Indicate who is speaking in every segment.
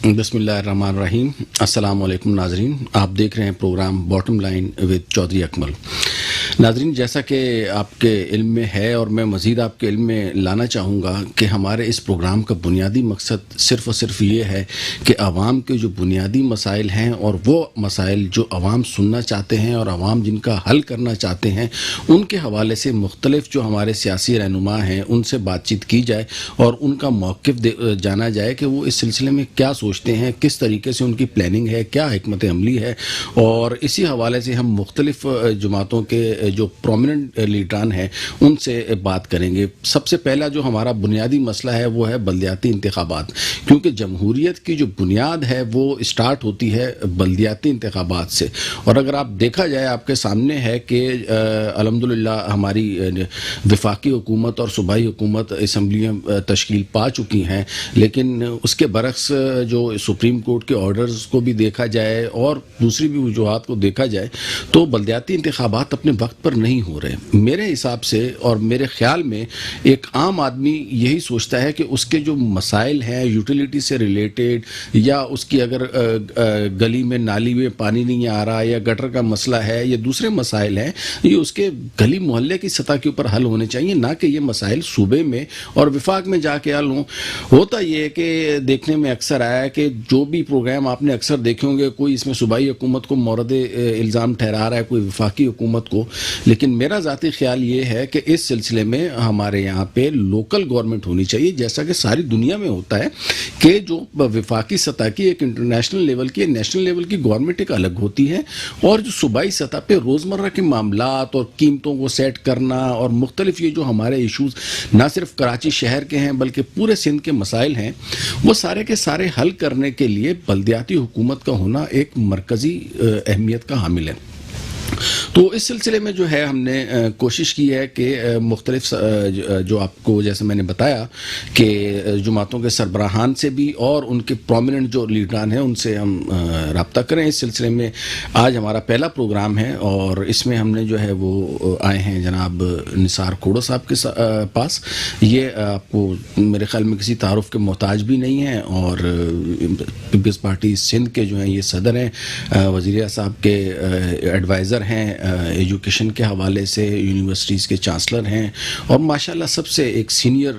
Speaker 1: بسم اللہ الرحمن الرحیم. السلام علیکم ناظرین، آپ دیکھ رہے ہیں programme bottom line with Chaudhry Akmal. ناظرین، جیسا کہ آپ کے علم میں ہے اور میں مزید آپ کے علم میں لانا چاہوں گا کہ ہمارے اس پروگرام کا بنیادی مقصد صرف اور صرف یہ ہے کہ عوام کے جو بنیادی مسائل ہیں اور وہ مسائل جو عوام سننا چاہتے ہیں اور عوام جن کا حل کرنا چاہتے ہیں، ان کے حوالے سے مختلف جو ہمارے سیاسی رہنما ہیں ان سے بات چیت کی جائے اور ان کا موقف جانا جائے کہ وہ اس سلسلے میں کیا سوچتے ہیں، کس طریقے سے ان کی پلاننگ ہے، کیا حکمت عملی ہے. اور اسی حوالے سے ہم مختلف جماعتوں کے جو پرومیننٹ لیڈران ہیں ان سے بات کریں گے. سب سے پہلا جو ہمارا بنیادی مسئلہ ہے وہ ہے بلدیاتی انتخابات، کیونکہ جمہوریت کی جو بنیاد ہے وہ اسٹارٹ ہوتی ہے بلدیاتی انتخابات سے. اور اگر آپ دیکھا جائے، آپ کے سامنے ہے کہ الحمدللہ ہماری وفاقی حکومت اور صوبائی حکومت اسمبلیاں تشکیل پا چکی ہیں، لیکن اس کے برعکس جو سپریم کورٹ کے آرڈرز کو بھی دیکھا جائے اور دوسری بھی وجوہات کو دیکھا جائے تو بلدیاتی انتخابات اپنے وقت پر نہیں ہو رہے. میرے حساب سے اور میرے خیال میں ایک عام آدمی یہی سوچتا ہے کہ اس کے جو مسائل ہیں یوٹیلیٹی سے ریلیٹڈ، یا اس کی اگر گلی میں نالی میں پانی نہیں آ رہا یا گٹر کا مسئلہ ہے یا دوسرے مسائل ہیں، یہ اس کے گلی محلے کی سطح کے اوپر حل ہونے چاہیے، نہ کہ یہ مسائل صوبے میں اور وفاق میں جا کے حل ہوں. ہوتا یہ ہے کہ دیکھنے میں اکثر آیا ہے کہ جو بھی پروگرام آپ نے اکثر دیکھے ہوں گے، کوئی اس میں صوبائی حکومت کو مورد الزام ٹھہرا رہا ہے، کوئی وفاقی حکومت کو. لیکن میرا ذاتی خیال یہ ہے کہ اس سلسلے میں ہمارے یہاں پہ لوکل گورنمنٹ ہونی چاہیے، جیسا کہ ساری دنیا میں ہوتا ہے کہ جو وفاقی سطح کی ایک انٹرنیشنل لیول کی نیشنل لیول کی گورنمنٹ ایک الگ ہوتی ہے، اور جو صوبائی سطح پہ روزمرہ کے معاملات اور قیمتوں کو سیٹ کرنا اور مختلف یہ جو ہمارے ایشوز نہ صرف کراچی شہر کے ہیں بلکہ پورے سندھ کے مسائل ہیں، وہ سارے کے سارے حل کرنے کے لیے بلدیاتی حکومت کا ہونا ایک مرکزی اہمیت کا حامل ہے. تو اس سلسلے میں جو ہے ہم نے کوشش کی ہے کہ مختلف جو آپ کو جیسے میں نے بتایا کہ جماعتوں کے سربراہان سے بھی اور ان کے پرومیننٹ جو لیڈران ہیں ان سے ہم رابطہ کریں. اس سلسلے میں آج ہمارا پہلا پروگرام ہے اور اس میں ہم نے جو ہے وہ آئے ہیں جناب نثار کھوڑا صاحب کے پاس. یہ آپ کو میرے خیال میں کسی تعارف کے محتاج بھی نہیں ہیں، اور پیپلز پارٹی سندھ کے جو ہیں یہ صدر ہیں، وزیر صاحب کے ایڈوائزر ہیں ایجوکیشن کے حوالے سے، یونیورسٹیز کے چانسلر ہیں، اور ماشاءاللہ سب سے ایک سینئر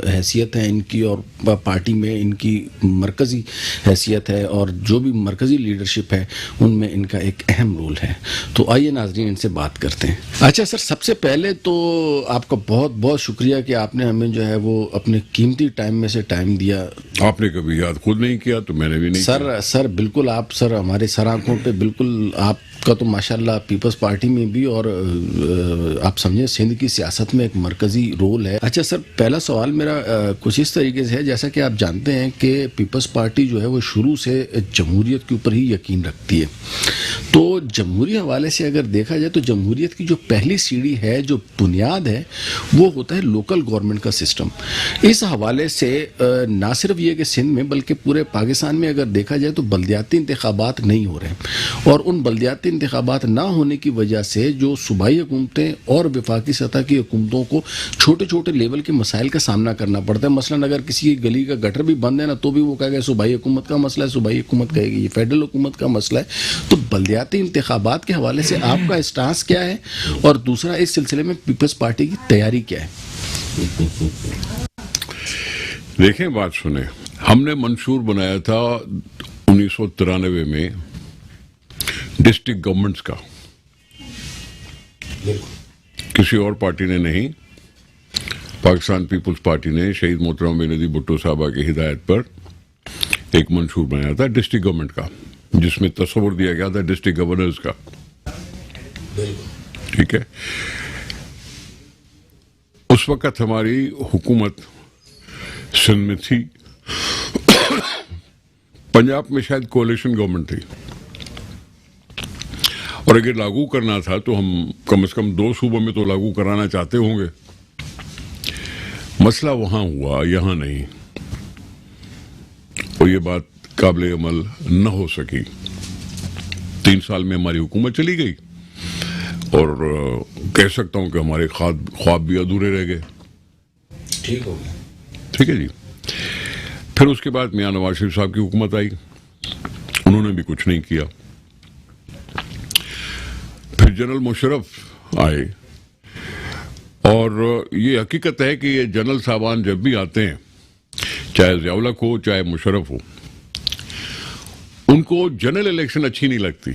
Speaker 1: حیثیت ہے ان کی، اور پارٹی میں ان کی مرکزی حیثیت ہے، اور جو بھی مرکزی لیڈرشپ ہے ان میں ان کا ایک اہم رول ہے. تو آئیے ناظرین ان سے بات کرتے ہیں. اچھا سر، سب سے پہلے تو آپ کا بہت بہت شکریہ کہ آپ نے ہمیں جو ہے وہ اپنے قیمتی ٹائم میں سے ٹائم دیا.
Speaker 2: آپ نے کبھی یاد خود نہیں کیا تو میں نے بھی نہیں کیا.
Speaker 1: سر بالکل، آپ سر ہمارے سر آنکھوں پہ بالکل، آپ کا تو ماشاءاللہ پیپلز پارٹی میں بھی اور آپ سمجھیں سندھ کی سیاست میں ایک مرکزی رول ہے. اچھا سر، پہلا سوال میرا کچھ اس طریقے سے ہے، جیسا کہ آپ جانتے ہیں کہ پیپلز پارٹی جو ہے وہ شروع سے جمہوریت کے اوپر ہی یقین رکھتی ہے. تو جمہوری حوالے سے اگر دیکھا جائے تو جمہوریت کی جو پہلی سیڑھی ہے، جو بنیاد ہے، وہ ہوتا ہے لوکل گورنمنٹ کا سسٹم. اس حوالے سے نہ صرف یہ کہ سندھ میں بلکہ پورے پاکستان میں اگر دیکھا جائے تو بلدیاتی انتخابات نہیں ہو رہے ہیں، اور ان بلدیاتی انتخابات نہ ہونے کی وجہ سے جو صوبائی حکومتیں اور وفاقی سطح کی حکومتوں کو چھوٹے چھوٹے لیول کے مسائل کا سامنا کرنا پڑتا ہے. مثلا اگر کسی گلی کا گٹر بھی بند ہے نا، تو بھی وہ کہے گا صوبائی حکومت کا مسئلہ ہے، صوبائی حکومت کہے گی یہ فیڈرل حکومت کا مسئلہ ہے. تو بلدیاتی انتخابات کے حوالے سے آپ کا اسٹانس کیا ہے، اور دوسرا اس سلسلے میں پیپلز پارٹی کی تیاری کیا ہے؟
Speaker 2: دیکھیں، بات سنیں، ہم نے منشور بنایا تھا 1993 میں ڈسٹرکٹ گورنمنٹس کا، کسی اور پارٹی نے نہیں. پاکستان پیپلز پارٹی نے شہید محترم بے نظیر بھٹو صاحبہ کی ہدایت پر ایک منشور بنایا تھا ڈسٹرکٹ گورنمنٹ کا، جس میں تصور دیا گیا تھا ڈسٹرکٹ گورنرز کا. ٹھیک ہے. اس وقت ہماری حکومت سندھ میں تھی، پنجاب میں شاید کولیشن گورنمنٹ تھی، اور اگر لاگو کرنا تھا تو ہم کم از کم 2 صوبوں میں تو لاگو کرانا چاہتے ہوں گے. مسئلہ وہاں ہوا، یہاں نہیں، اور یہ بات قابل عمل نہ ہو سکی. 3 سال میں ہماری حکومت چلی گئی، اور کہہ سکتا ہوں کہ ہمارے خواب بھی ادھورے رہ گئے.
Speaker 1: ٹھیک ہو گیا.
Speaker 2: ٹھیک ہے جی. پھر اس کے بعد میاں نواز شریف صاحب کی حکومت آئی, انہوں نے بھی کچھ نہیں کیا. پھر جنرل مشرف آئے, اور یہ حقیقت ہے کہ یہ جنرل صاحبان جب بھی آتے ہیں, چاہے ضیاء الحق ہو چاہے مشرف ہو, ان کو جنرل الیکشن اچھی نہیں لگتی.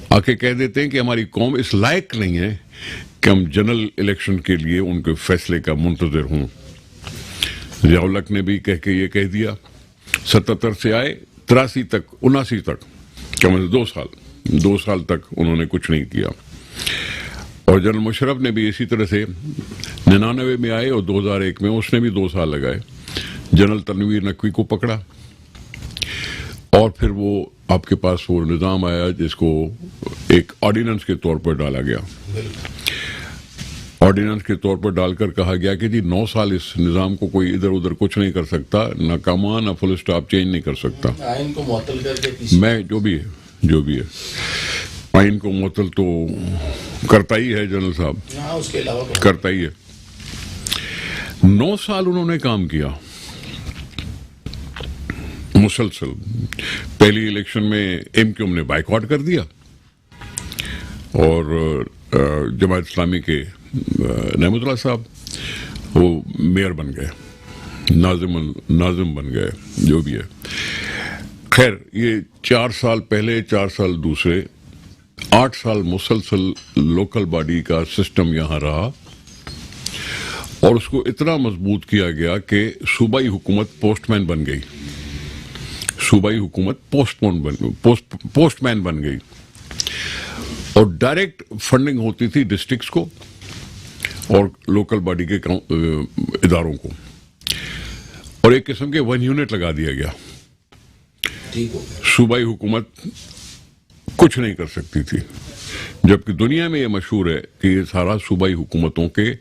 Speaker 2: آ کے کہہ دیتے ہیں کہ ہماری قوم اس لائق نہیں ہے کہ ہم جنرل الیکشن کے لیے ان کے فیصلے کا منتظر ہوں. ضیاء الحق نے بھی یہ کہہ دیا. 77 سے آئے 83 تک 79 تک, کم از 2 سال تک انہوں نے کچھ نہیں کیا. اور جنرل مشرف نے بھی اسی طرح سے 99 میں آئے اور 2001 میں اس نے بھی 2 سال لگائے. جنرل تنویر نقوی کو پکڑا, اور پھر وہ آپ کے پاس وہ نظام آیا جس کو ایک آرڈیننس کے طور پر ڈالا گیا. آرڈیننس کے طور پر ڈال کر کہا گیا کہ جی 9 سال اس نظام کو کوئی ادھر ادھر کچھ نہیں کر سکتا, نہ کاما نہ فل اسٹاپ چینج نہیں کر سکتا.
Speaker 1: آئین کو معطل کر کے
Speaker 2: میں جو بھی ہے آئین کو معطل تو کرتا ہی ہے جنرل صاحب,
Speaker 1: اس کے علاوہ
Speaker 2: کرتا ہی ہے. 9 سال انہوں نے کام کیا مسلسل. پہلی الیکشن میں ایم کیو ایم نے بائیکاٹ کر دیا, اور جماعت اسلامی کے نعمت اللہ صاحب وہ میئر بن گئے, ناظم بن گئے, جو بھی ہے. خیر, یہ 4 سال پہلے 4 سال دوسرے, 8 سال مسلسل لوکل باڈی کا سسٹم یہاں رہا, اور اس کو اتنا مضبوط کیا گیا کہ صوبائی حکومت پوسٹ مین بن گئی. صوبائی حکومت پوسٹ مین بن گئی, اور ڈائریکٹ فنڈنگ ہوتی تھی ڈسٹرکٹس کو اور لوکل باڈی کے اداروں کو, اور ایک قسم کے 1 یونٹ لگا دیا گیا. صوبائی حکومت کچھ نہیں کر سکتی تھی, جبکہ دنیا میں یہ مشہور ہے کہ یہ سارا صوبائی حکومتوں کے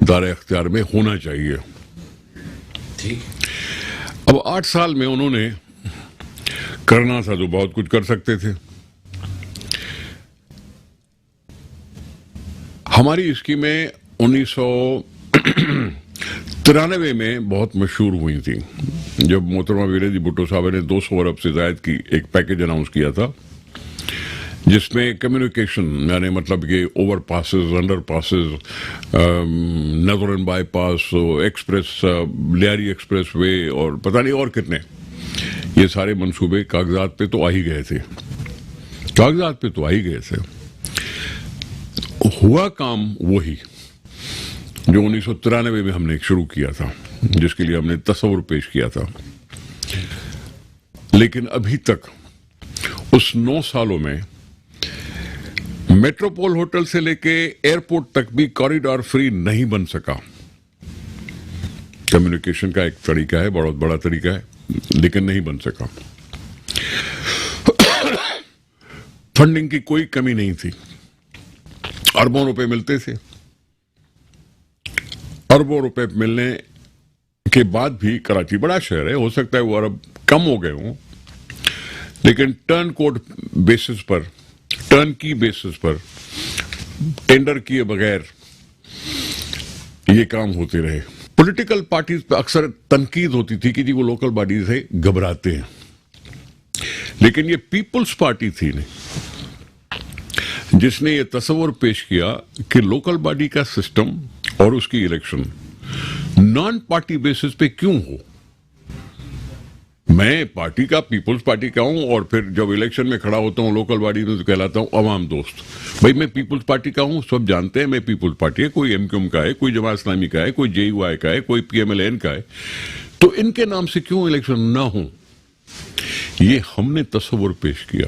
Speaker 2: دائرہ اختیار میں ہونا چاہیے. اب 8 سال میں انہوں نے کرنا تھا تو بہت کچھ کر سکتے تھے. ہماری اسکیمیں 1993 میں بہت مشہور ہوئی تھیں, جب محترمہ بینظیر بھٹو صاحب نے 200 ارب سے زائد کی ایک پیکج اناؤنس کیا تھا, جس میں کمیونیکیشن یعنی مطلب کہ اوور پاسز, انڈر پاسز, نظرن bypass, express, Lyari expressway, اور پتہ نہیں اور کتنے, یہ سارے منصوبے کاغذات پہ تو آ ہی گئے تھے. ہوا کام وہی جو 1993 میں ہم نے شروع کیا تھا, جس کے لیے ہم نے تصور پیش کیا تھا. لیکن ابھی تک اس 9 سالوں میں میٹروپول ہوٹل سے لے کے ایئرپورٹ تک بھی کوریڈور فری نہیں بن سکا. کمیونیکیشن کا ایک طریقہ ہے, بہت بڑا طریقہ ہے, لیکن نہیں بن سکا. فنڈنگ کی کوئی کمی نہیں تھی, اربوں روپے ملتے تھے. اربوں روپے ملنے کے بعد بھی کراچی بڑا شہر ہے, ہو سکتا ہے وہ ارب کم ہو گئے ہوں, لیکن ٹرن کی بیسس پر ٹینڈر کیے بغیر یہ کام ہوتے رہے. پولیٹیکل پارٹیز پہ اکثر تنقید ہوتی تھی کہ جی وہ لوکل باڈی سے گھبراتے ہیں, لیکن یہ پیپلز پارٹی تھی جس نے یہ تصور پیش کیا کہ لوکل باڈی کا سسٹم اور اس کی الیکشن نان پارٹی بیسس پہ کیوں ہو. میں پارٹی کا, پیپلز پارٹی کا ہوں, اور پھر جب الیکشن میں کھڑا ہوتا ہوں لوکل باڈی میں تو کہلاتا ہوں عوام دوست. بھائی میں پیپلز پارٹی کا ہوں, سب جانتے ہیں میں پیپلز پارٹی ہے, کوئی ایم کیو ایم کا ہے, کوئی جماعت اسلامی کا ہے, کوئی جے یو آئی کا ہے, کوئی پی ایم ایل این کا ہے, تو ان کے نام سے کیوں الیکشن نہ ہوں. یہ ہم نے تصور پیش کیا,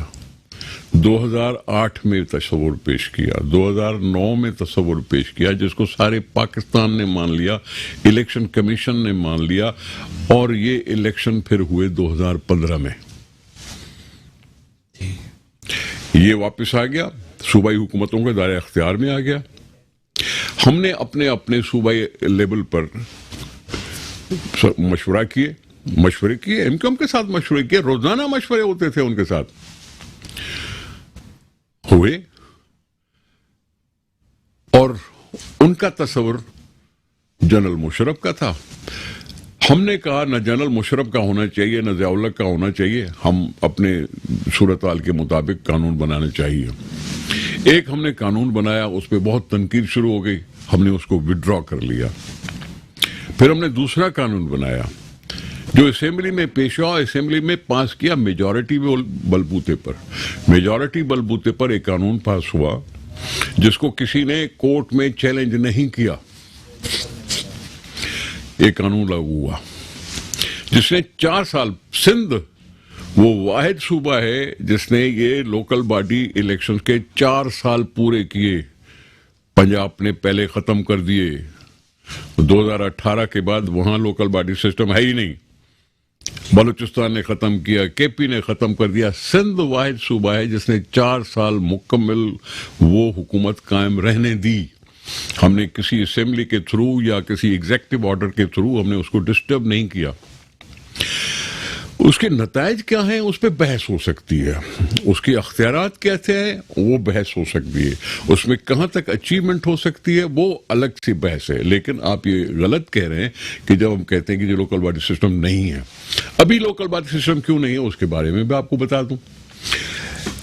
Speaker 2: 2008 میں تصور پیش کیا, 2009 میں تصور پیش کیا, جس کو سارے پاکستان نے مان لیا, الیکشن کمیشن نے مان لیا, اور یہ الیکشن پھر ہوئے 2015 میں. یہ واپس آ گیا, صوبائی حکومتوں کے دائرہ اختیار میں آ گیا. ہم نے اپنے صوبائی لیول پر مشورے کیے, ایم کیو ایم کے ساتھ مشورے کیے, روزانہ مشورے ہوتے تھے ان کے ساتھ, ہوئے, اور ان کا تصور جنرل مشرف کا تھا. ہم نے کہا نہ جنرل مشرف کا ہونا چاہیے نہ ضیاء الحق کا ہونا چاہیے، ہم اپنے صورتحال کے مطابق قانون بنانا چاہیے۔ ایک ہم نے قانون بنایا، اس پہ بہت تنقید شروع ہو گئی، ہم نے اس کو وڈرا کر لیا۔ پھر ہم نے دوسرا قانون بنایا جو اسمبلی میں پیش ہوا، اسمبلی میں پاس کیا میجورٹی بلبوتے پر۔ میجورٹی بلبوتے پر ایک قانون پاس ہوا جس کو کسی نے کورٹ میں چیلنج نہیں کیا، ایک قانون لاگو ہوا جس نے 4 سال، سندھ وہ واحد صوبہ ہے جس نے یہ لوکل باڈی الیکشن کے 4 سال پورے کیے۔ پنجاب نے پہلے ختم کر دیے، 2018 کے بعد وہاں لوکل باڈی سسٹم ہے ہی نہیں، بلوچستان نے ختم کیا، کے پی نے ختم کر دیا۔ سندھ واحد صوبہ ہے جس نے 4 سال مکمل وہ حکومت قائم رہنے دی۔ ہم نے کسی اسمبلی کے تھرو یا کسی ایگزیکٹو آرڈر کے تھرو ہم نے اس کو ڈسٹرب نہیں کیا۔ اس کے نتائج کیا ہیں اس پہ بحث ہو سکتی ہے، اس کے اختیارات کیسے ہیں وہ بحث ہو سکتی ہے، اس میں کہاں تک اچیومنٹ ہو سکتی ہے وہ الگ سی بحث ہے۔ لیکن آپ یہ غلط کہہ رہے ہیں کہ جب ہم کہتے ہیں کہ یہ لوکل باڈی سسٹم نہیں ہے، ابھی لوکل باڈی سسٹم کیوں نہیں ہے اس کے بارے میں بھی آپ کو بتا دوں۔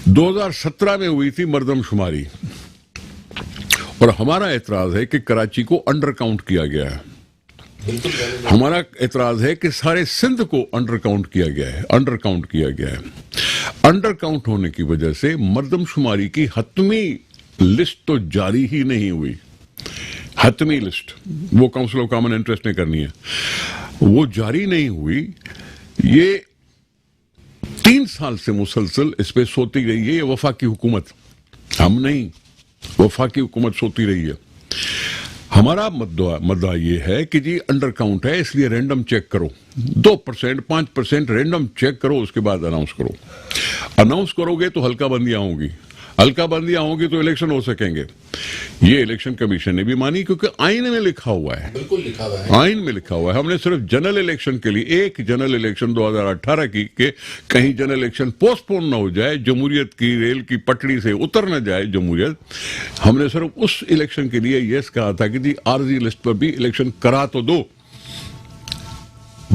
Speaker 2: 2017 میں ہوئی تھی مردم شماری، اور ہمارا اعتراض ہے کہ کراچی کو انڈر کاؤنٹ کیا گیا ہے۔ ہمارا اعتراض ہے کہ سارے سندھ کو انڈر کاؤنٹ کیا گیا ہے، انڈر کاؤنٹ کیا گیا ہے۔ انڈر کاؤنٹ ہونے کی وجہ سے مردم شماری کی حتمی لسٹ تو جاری ہی نہیں ہوئی۔ حتمی لسٹ وہ کونسل آف کامن انٹرسٹ نے کرنی ہے، وہ جاری نہیں ہوئی۔ یہ 3 سال سے مسلسل اس پہ سوتی رہی ہے یہ وفاقی حکومت، ہم نہیں، وفاقی حکومت سوتی رہی ہے۔ ہمارا مدعا یہ ہے کہ جی انڈر کاؤنٹ ہے اس لیے رینڈم چیک کرو، 2% 5% رینڈم چیک کرو، اس کے بعد اناؤنس کرو۔ اناؤنس کرو گے تو حلقہ بندیاں ہوں گی، حلقہ بندیاں ہوں گی تو الیکشن ہو سکیں گے۔ یہ الیکشن کمیشن نے بھی مانی کیونکہ آئین میں لکھا ہوا ہے،
Speaker 1: بالکل لکھا ہوا ہے،
Speaker 2: آئین میں لکھا ہوا ہے۔ ہم نے صرف جنرل الیکشن کے لیے ایک جنرل الیکشن 2018 کی کہ کہیں جنرل الیکشن پوسٹ پون نہ ہو جائے، جمہوریت کی ریل کی پٹڑی سے اتر نہ جائے جمہوریت، ہم نے صرف اس الیکشن کے لیے یس کہا تھا کہ جی عارضی لسٹ پر بھی الیکشن کرا تو دو،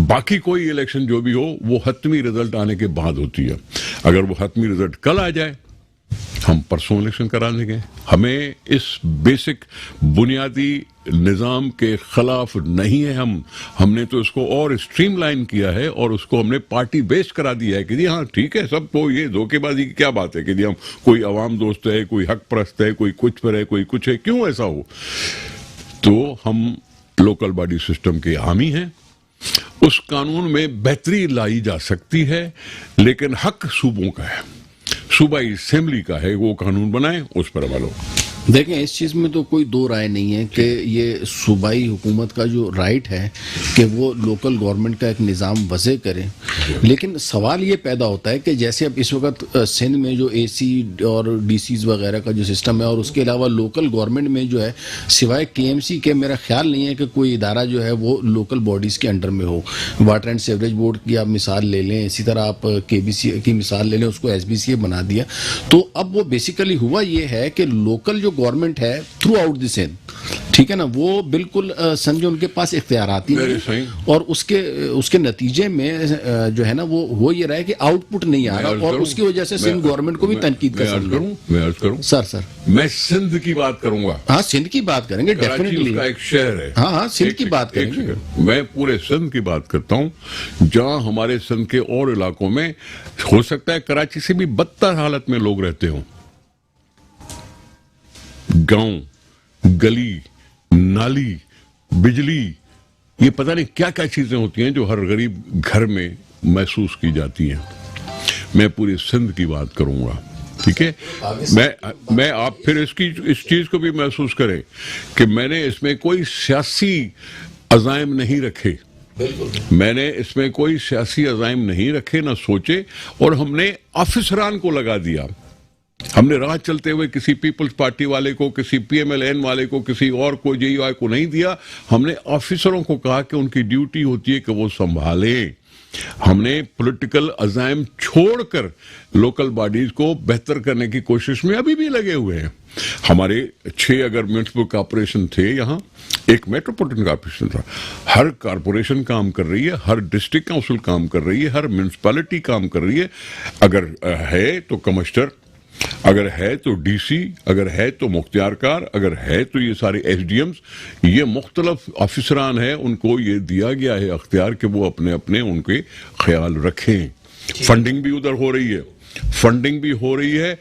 Speaker 2: باقی کوئی الیکشن جو بھی ہو وہ حتمی رزلٹ آنے کے بعد ہوتی ہے۔ اگر وہ حتمی رزلٹ کل آ جائے ہم پرسوں الیکشن کرا دیں گے۔ ہمیں اس بیسک بنیادی نظام کے خلاف نہیں ہے، ہم نے تو اس کو اور اسٹریم لائن کیا ہے اور اس کو ہم نے پارٹی بیسڈ کرا دیا ہے کہ جی ہاں ٹھیک ہے، سب تو یہ دھوکے بازی کی کیا بات ہے کہ جی ہم کوئی عوام دوست ہے، کوئی حق پرست ہے، کوئی کچھ پر ہے، کوئی کچھ ہے، کیوں ایسا ہو؟ تو ہم لوکل باڈی سسٹم کے حامی ہیں، اس قانون میں بہتری لائی جا سکتی ہے، لیکن حق صوبوں کا ہے، صوبائی اسمبلی کا ہے، وہ قانون بنائیں، اس پر عمل ہو۔
Speaker 1: دیکھیں اس چیز میں تو کوئی دو رائے نہیں ہے کہ یہ صوبائی حکومت کا جو رائٹ ہے کہ وہ لوکل گورنمنٹ کا ایک نظام وضع کرے، لیکن سوال یہ پیدا ہوتا ہے کہ جیسے اب اس وقت سندھ میں جو اے سی اور ڈی سیز وغیرہ کا جو سسٹم ہے اور اس کے علاوہ لوکل گورنمنٹ میں جو ہے سوائے کے ایم سی کے میرا خیال نہیں ہے کہ کوئی ادارہ جو ہے وہ لوکل باڈیز کے انڈر میں ہو۔ واٹر اینڈ سیوریج بورڈ کی آپ مثال لے لیں، اسی طرح آپ کے بی سی کی مثال لے لیں، اس کو ایس بی سی اے بنا دیا۔ تو اب وہ بیسیکلی ہوا یہ ہے کہ لوکل جو گورنمنٹ ہے تھرو آؤٹ دی سندھ، ٹھیک ہے نا، وہ بالکل سمجھو ان کے پاس اختیارات ہی نہیں، اور اس کے نتیجے میں جو ہے نا وہ ہو یہ رہا ہے کہ آؤٹ پٹ نہیں آ رہا، اور اس کی وجہ سے سندھ گورنمنٹ کو بھی تنقید کا سامنا۔
Speaker 2: میں عرض کروں
Speaker 1: سر
Speaker 2: میں سندھ کی بات کروں گا،
Speaker 1: ہاں سندھ کی بات کریں گے ڈیفینیٹلی،
Speaker 2: کراچی اس کا ایک شہر ہے،
Speaker 1: ہاں سندھ کی بات کریں گے،
Speaker 2: میں پورے سندھ کی بات کرتا ہوں، جہاں ہمارے سندھ کے اور علاقوں میں ہو سکتا ہے کراچی سے بھی بدتر حالت میں لوگ رہتے ہوں، گاؤں، گلی، نالی، بجلی، یہ پتہ نہیں کیا کیا چیزیں ہوتی ہیں جو ہر غریب گھر میں محسوس کی جاتی ہیں۔ میں پورے سندھ کی بات کروں گا، ٹھیک ہے، میں آپ پھر اس چیز کو بھی محسوس کریں کہ میں نے اس میں کوئی سیاسی عزائم نہیں رکھے، میں نے اس میں کوئی سیاسی عزائم نہیں رکھے، نہ سوچے، اور ہم نے آفیسران کو لگا دیا۔ ہم نے راہ چلتے ہوئے کسی پیپلز پارٹی والے کو، کسی پی ایم ایل این والے کو، کسی اور کو، جے یو آئی کو نہیں دیا، ہم نے آفیسروں کو کہا کہ ان کی ڈیوٹی ہوتی ہے کہ وہ سنبھالیں، ہم نے پولیٹیکل عزائم چھوڑ کر لوکل باڈیز کو بہتر کرنے کی کوشش میں ابھی بھی لگے ہوئے ہیں. ہمارے 6 اگر میونسپل کارپوریشن تھے یہاں, ایک میٹروپولیٹن کارپوریشن تھا. ہر کارپوریشن کام کر رہی ہے, ہر ڈسٹرکٹ کونسل کام کر رہی ہے, ہر میونسپلٹی کام کر رہی ہے. اگر ہے تو کمشنر, اگر ہے تو ڈی سی, اگر ہے تو مختار کار, اگر ہے تو یہ سارے ایس ڈی ایمز, یہ مختلف افسران ہیں, ان کو یہ دیا گیا ہے اختیار کہ وہ اپنے اپنے ان کے خیال رکھیں. فنڈنگ بھی ادھر ہو رہی ہے, فنڈنگ بھی ہو رہی ہے,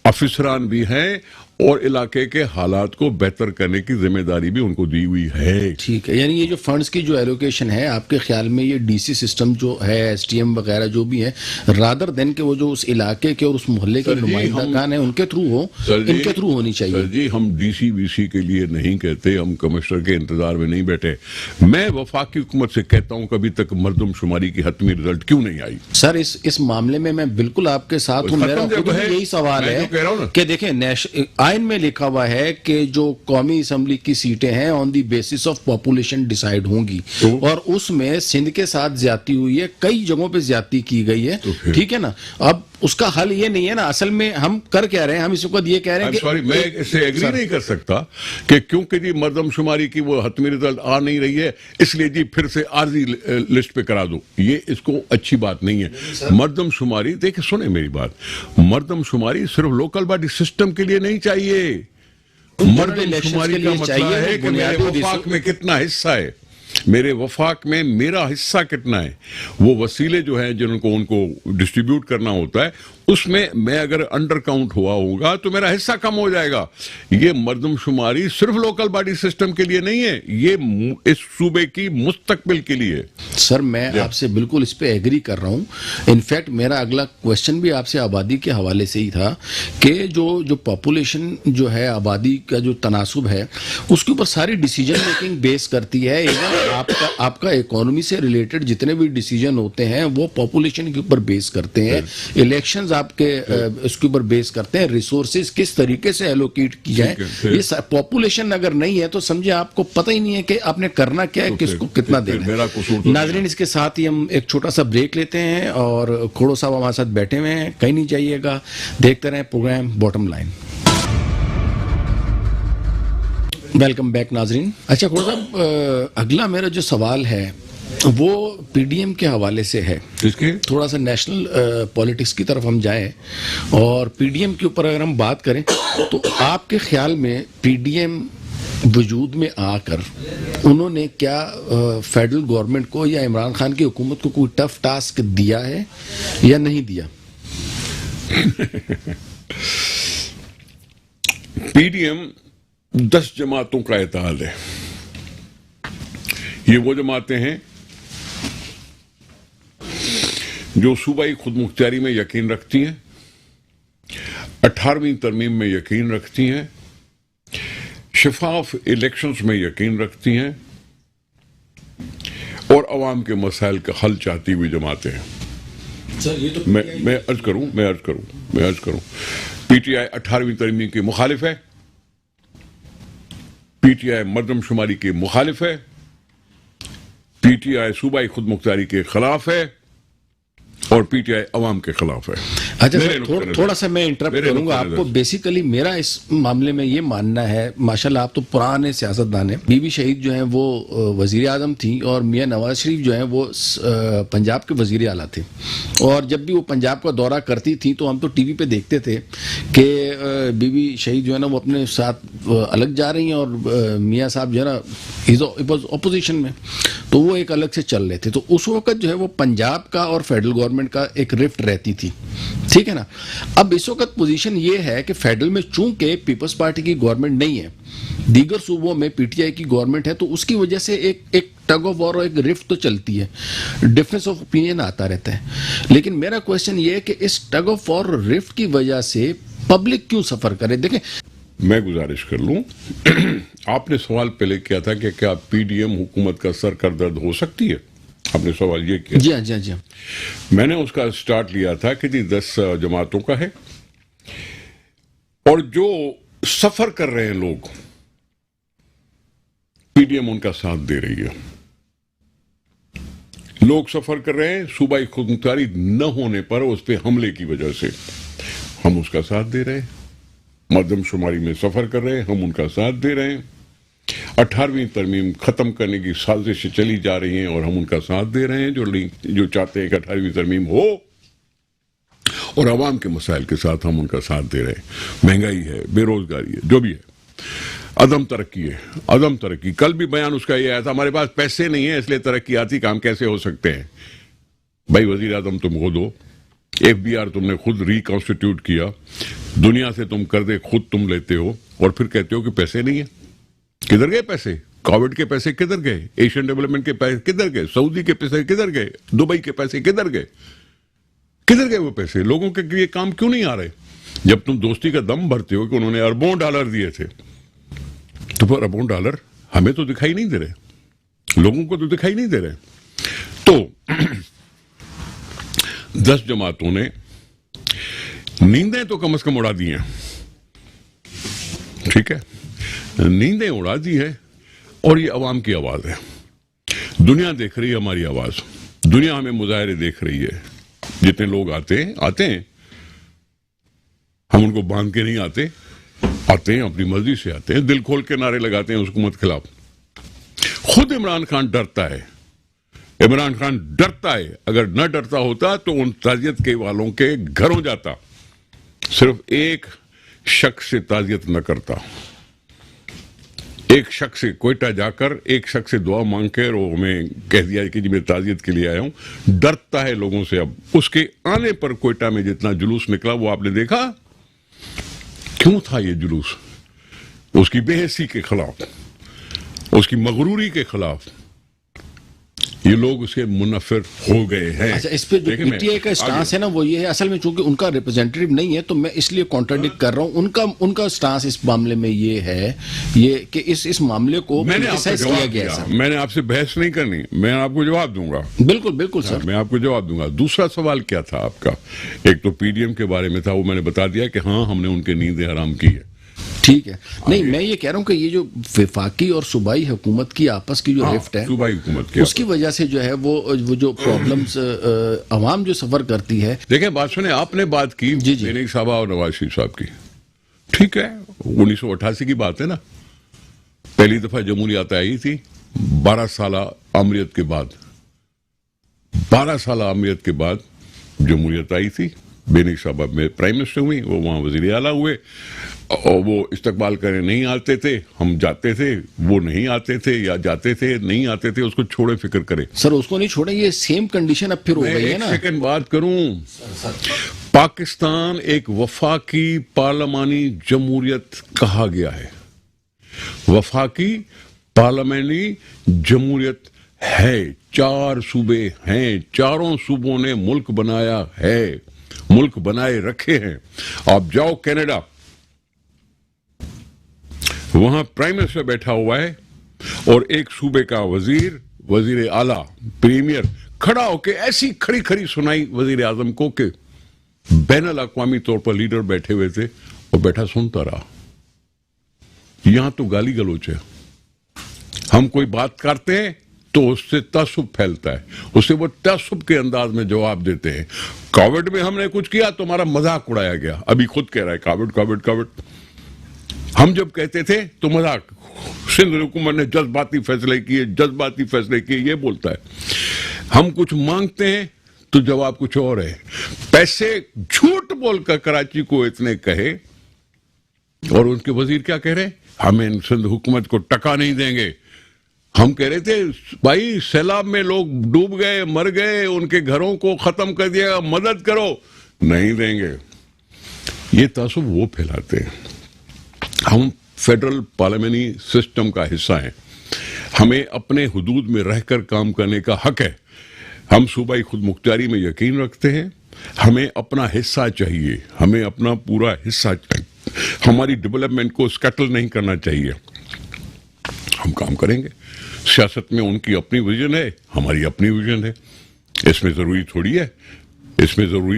Speaker 2: افسران بھی ہیں, اور علاقے کے حالات کو بہتر کرنے کی ذمہ داری بھی ان کو دی ہوئی ہے.
Speaker 1: ٹھیک ہے, یعنی یہ جو فنڈز کی جو ایلوکیشن ہے آپ کے خیال میں یہ ڈی سی سسٹم جو ہے, ایس ٹی ایم وغیرہ جو بھی ہے, رادر دین کہ وہ جو اس علاقے کے اور اس محلے کے نمائندگان ہیں ان کے تھرو ہو, ان کے تھرو ہونی چاہیے.
Speaker 2: سر جی, ہم ڈی سی وی سی کے لیے نہیں کہتے, ہم کمشنر کے انتظار میں نہیں بیٹھے. میں وفاقی حکومت سے کہتا ہوں کبھی تک مردم شماری کی حتمی رزلٹ کیوں نہیں آئی؟
Speaker 1: سر اس معاملے میں بالکل آپ کے ساتھ ہوں. میرا خود بھی یہی سوال ہے کہ دیکھیں آئین میں لکھا ہوا ہے کہ جو قومی اسمبلی کی سیٹیں ہیں on the basis of population decide ہوں گی, اور اس میں سندھ کے ساتھ زیادتی ہوئی ہے, کئی جگہوں پہ زیادتی کی گئی ہے. ٹھیک ہے نا, اب اس کا حل یہ نہیں ہے نا, اصل میں ہم کر کیا رہے ہیں, ہم اس وقت یہ کہہ رہے ہیں کہ
Speaker 2: سوری, میں اس سے ایگری نہیں کر سکتا کہ کیونکہ جی مردم شماری کی وہ حتمی رزلٹ آ نہیں رہی ہے اس لیے جی پھر سے عارضی لسٹ پہ کرا دو. یہ اس کو اچھی بات نہیں ہے. مردم شماری, دیکھیں سنیں میری بات, مردم شماری صرف لوکل باڈی سسٹم کے لیے نہیں چاہیے. مردم شماری کا مسئلہ ہے کہ میرے وفاق میں کتنا حصہ ہے, میرے وفاق میں میرا حصہ کتنا ہے. وہ وسیلے جو ہیں جن کو ان کو ڈسٹریبیوٹ کرنا ہوتا ہے, اس میں میں اگر انڈر کاؤنٹ ہوا ہوگا تو میرا حصہ کم ہو جائے گا. یہ مردم شماری صرف لوکل باڈی سسٹم کے لیے نہیں ہے, یہ اس صوبے کی مستقبل کے لیے.
Speaker 1: سر میں آپ سے بالکل اس پہ ایگری کر رہا ہوں. انفیکٹ میرا اگلا کوشچن بھی آپ سے آبادی کے حوالے سے ہی تھا کہ جو پاپولیشن جو ہے, آبادی کا جو تناسب ہے, اس کے اوپر ساری ڈیسیجن میکنگ بیس کرتی ہے. ایون آپ کا اکانومی سے ریلیٹڈ جتنے بھی ڈیسیجن ہوتے ہیں وہ پاپولیشن کے اوپر بیس کرتے ہیں. الیکشنز آپ کے اس کے اوپر بیس کرتے ہیں, ریسورسز کس طریقے سے ایلوکیٹ کی جائیں. یہ پاپولیشن اگر نہیں ہے تو سمجھے آپ کو پتہ ہی نہیں ہے کہ آپ نے کرنا کیا ہے, کس کو کتنا دینا ہے. ناظرین, اس کے ساتھ ہی ہم ایک چھوٹا سا بریک لیتے ہیں, اور کھوڑو صاحب ہمارے ساتھ بیٹھے ہوئے ہیں, کہیں نہیں جائیے گا, دیکھتے رہیں program bottom line. Welcome back ناظرین. اچھا کھوڑو صاحب, اگلا میرا جو سوال ہے وہ پی ڈی ایم کے حوالے سے ہے. تھوڑا سا نیشنل پولیٹکس کی طرف ہم جائیں, اور پی ڈی ایم کے اوپر اگر ہم بات کریں تو آپ کے خیال میں پی ڈی ایم وجود میں آ کر انہوں نے کیا فیڈرل گورنمنٹ کو یا عمران خان کی حکومت کو کوئی ٹف ٹاسک دیا ہے یا نہیں دیا؟
Speaker 2: پی ڈی ایم 10 جماعتوں کا اتحاد ہے. یہ وہ جماعتیں ہیں جو صوبائی خود مختاری میں یقین رکھتی ہیں, 18ویں ترمیم میں یقین رکھتی ہیں, شفاف الیکشنز میں یقین رکھتی ہیں, اور عوام کے مسائل کا حل چاہتی ہوئی جماعتیں ہیں. میں عرض کروں پی ٹی آئی 18ویں ترمیم کی مخالف ہے, پی ٹی آئی مردم شماری کے مخالف ہے, پی ٹی آئی صوبائی خود مختاری کے خلاف ہے, اور پی ٹی آئی عوام کے خلاف ہے.
Speaker 1: اچھا سر, تھوڑا سا میں انٹرپٹ کروں گا آپ کو. بیسیکلی میرا اس معاملے میں یہ ماننا ہے, ماشاءاللہ آپ تو پرانے سیاستدان ہیں, بی بی شہید جو ہیں وہ وزیر اعظم تھیں, اور میاں نواز شریف جو ہیں وہ پنجاب کے وزیر اعلیٰ تھے, اور جب بھی وہ پنجاب کا دورہ کرتی تھیں تو ہم تو ٹی وی پہ دیکھتے تھے کہ بی بی شہید جو ہے نا وہ اپنے ساتھ الگ جا رہی ہیں, اور میاں صاحب جو ہے نا اپوزیشن میں, تو وہ ایک الگ سے چل رہے تھے. تو اس وقت جو ہے وہ پنجاب کا اور فیڈرل گورنمنٹ کا ایک رفٹ رہتی تھی, ٹھیک ہے نا. اب اس وقت پوزیشن یہ ہے کہ فیڈرل میں چونکہ پیپلز پارٹی کی گورنمنٹ نہیں ہے, دیگر صوبوں میں پی ٹی آئی کی گورنمنٹ ہے, تو اس کی وجہ سے ایک ٹگ آف وار اور ایک رفٹ تو چلتی ہے, ڈفرینس آف اوپینین آتا رہتا ہے. لیکن میرا کوشچن یہ ہے کہ اس ٹگ آف وار اور رفٹ کی وجہ سے پبلک کیوں سفر کرے؟ دیکھیں
Speaker 2: میں گزارش کر لوں, آپ نے سوال پہلے کیا تھا کہ کیا پی ڈی ایم حکومت کا سر کردرد ہو سکتی ہے, آپ نے سوال یہ کیا.
Speaker 1: جی ہاں جی ہاں.
Speaker 2: میں نے اس کا سٹارٹ لیا تھا کہ 10 جماعتوں کا ہے, اور جو سفر کر رہے ہیں لوگ, پی ڈی ایم ان کا ساتھ دے رہی ہے. لوگ سفر کر رہے ہیں صوبائی خود مختاری نہ ہونے پر اس پہ حملے کی وجہ سے، ہم اس کا ساتھ دے رہے ہیں، مردم شماری میں سفر کر رہے ہیں، ہم ان کا ساتھ دے رہے ہیں، 18ویں ترمیم ختم کرنے کی سازشیں چلی جا رہی ہیں اور ہم ان کا ساتھ دے رہے ہیں جو چاہتے ہیں کہ 18ویں ترمیم ہو، اور عوام کے مسائل کے ساتھ ہم ان کا ساتھ دے رہے ہیں۔ مہنگائی ہے، بے روزگاری ہے، جو بھی ہے، عدم ترقی ہے، عدم ترقی۔ کل بھی بیان اس کا یہ آیا تھا، ہمارے پاس پیسے نہیں ہیں اس لیے ترقیاتی کام کیسے ہو سکتے ہیں؟ بھائی وزیر اعظم تم خود ہو، FBR تم نے خود ریکانسٹیٹیوٹ کیا، دنیا سے تم قرضے خود تم لیتے ہو اور پھر کہتے ہو کہ پیسے نہیں ہیں۔ کدھر گئے پیسے؟ کووڈ کے پیسے کدھر گئے؟ ایشین ڈیولپمنٹ کے پیسے کدھر گئے؟ سعودی کے پیسے کدھر گئے؟ دبئی کے پیسے کدھر گئے؟ کدھر گئے وہ پیسے؟ لوگوں کے لیے کام کیوں نہیں آ رہے؟ جب تم دوستی کا دم بھرتے ہو کہ انہوں نے اربوں ڈالر دیے تھے، تو پھر اربوں ڈالر ہمیں تو دکھائی نہیں دے رہے، لوگوں کو تو دکھائی نہیں دے رہے۔ تو 10 جماعتوں نے نیندیں تو کم از کم اڑا دی ہیں، ٹھیک ہے، نیندیں اڑا دی ہے، اور یہ عوام کی آواز ہے۔ دنیا دیکھ رہی ہے ہماری آواز، دنیا ہمیں مظاہرے دیکھ رہی ہے۔ جتنے لوگ آتے ہیں، ہم ان کو باندھ کے نہیں آتے ہیں، اپنی مرضی سے آتے ہیں، دل کھول کے نعرے لگاتے ہیں حکومت خلاف۔ خود عمران خان ڈرتا ہے، عمران خان ڈرتا ہے، اگر نہ ڈرتا ہوتا تو ان تعزیت کے والوں کے گھروں جاتا، صرف ایک شخص سے تعزیت نہ کرتا، ایک شخص سے کوئٹہ جا کر ایک شخص سے دعا مانگ کے اور ہمیں کہہ دیا کہ جی میں تعزیت کے لیے آیا ہوں۔ ڈرتا ہے لوگوں سے۔ اب اس کے آنے پر کوئٹہ میں جتنا جلوس نکلا وہ آپ نے دیکھا، کیوں تھا یہ جلوس؟ اس کی بے حسی کے خلاف، اس کی مغروری کے خلاف۔ یہ لوگ اس کے منفر ہو گئے ہیں۔
Speaker 1: اچھا، اس پہ جو پی ٹی آئی کا سٹانس ہے نا وہ یہ ہے، اصل میں چونکہ ان کا ریپرزینٹیو نہیں ہے تو میں اس لیے کانٹراڈکٹ کر رہا ہوں۔ ان کا سٹانس اس معاملے میں یہ ہے کہ اس معاملے کو
Speaker 2: میں نے آپ سے جواب دیا، میں نے آپ سے بحث نہیں کرنی، میں آپ کو جواب دوں گا۔
Speaker 1: بالکل بالکل سر،
Speaker 2: میں آپ کو جواب دوں گا۔ دوسرا سوال کیا تھا آپ کا؟ ایک تو پی ڈی ایم کے بارے میں تھا، وہ میں نے بتا دیا کہ ہاں ہم نے ان کے نیندیں حرام کی ہے۔
Speaker 1: ٹھیک ہے، نہیں میں یہ کہہ رہا ہوں کہ یہ جو وفاقی اور صوبائی حکومت کی آپس کی جو رفٹ ہے،
Speaker 2: صوبائی حکومت کی
Speaker 1: اس کی وجہ سے جو ہے وہ جو پرابلمز عوام جو سفر کرتی ہے۔
Speaker 2: دیکھیں بات سنیں، آپ نے بات کی بینی صاحبہ اور نواز شریف صاحب کی، ٹھیک ہے، 1988 کی بات ہے نا، پہلی دفعہ جمہوریت آئی تھی 12 سالہ آمریت کے بعد، 12 سالہ آمریت کے بعد جمہوریت آئی تھی۔ بینی صاحبہ میں پرائم منسٹر ہوئی، وہ وہاں وزیر اعلیٰ ہوئے، اور وہ استقبال کرنے نہیں آتے تھے، ہم جاتے تھے، وہ نہیں آتے تھے، یا جاتے تھے نہیں آتے تھے، اس کو چھوڑے فکر کرے۔
Speaker 1: سر اس کو نہیں چھوڑے، یہ سیم کنڈیشن اب پھر ہو گئی ہے نا۔
Speaker 2: ایک سیکنڈ بات کروں، پاکستان ایک وفاقی پارلیمانی جمہوریت کہا گیا ہے، وفاقی پارلیمانی جمہوریت ہے، 4 صوبے ہیں، چاروں صوبوں نے ملک بنایا ہے، ملک بنائے رکھے ہیں۔ آپ جاؤ کینیڈا، وہاں پرائم منسٹر بیٹھا ہوا ہے اور ایک صوبے کا وزیر اعلیٰ، پریمیئر کھڑا ہو کے ایسی کھڑی سنائی وزیر اعظم کو کہ بین الاقوامی طور پر لیڈر بیٹھے ہوئے تھے اور بیٹھا سنتا رہا۔ یہاں تو گالی گلوچ ہے، ہم کوئی بات کرتے ہیں تو اس سے تعصب پھیلتا ہے، اس سے وہ تعصب کے انداز میں جواب دیتے ہیں۔ کووڈ میں ہم نے کچھ کیا تو ہمارا مذاق اڑایا گیا، ابھی خود کہہ رہا ہے کووڈ۔ ہم جب کہتے تھے تو مذاق، سندھ حکومت نے جذباتی فیصلے کیے، یہ بولتا ہے۔ ہم کچھ مانگتے ہیں تو جواب کچھ اور ہے۔ پیسے جھوٹ بول کر کراچی کو اتنے کہے، اور ان کے وزیر کیا کہہ رہے ہیں؟ ہمیں سندھ حکومت کو ٹکا نہیں دیں گے۔ ہم کہہ رہے تھے بھائی سیلاب میں لوگ ڈوب گئے، مر گئے، ان کے گھروں کو ختم کر دیا، مدد کرو، نہیں دیں گے۔ یہ تعصب وہ پھیلاتے ہیں۔ ہم فیڈرل پارلیمانی سسٹم کا حصہ ہیں، ہمیں اپنے حدود میں رہ کر کام کرنے کا حق ہے۔ ہم صوبائی خود مختاری میں یقین رکھتے ہیں، ہمیں اپنا حصہ چاہیے، ہمیں اپنا پورا حصہ چاہیے، ہماری ڈیولپمنٹ کو سکیٹل نہیں کرنا چاہیے۔ ہم کام کریں گے، سیاست میں ان کی اپنی ویژن ہے، ہماری اپنی ویژن ہے۔ اس میں ضروری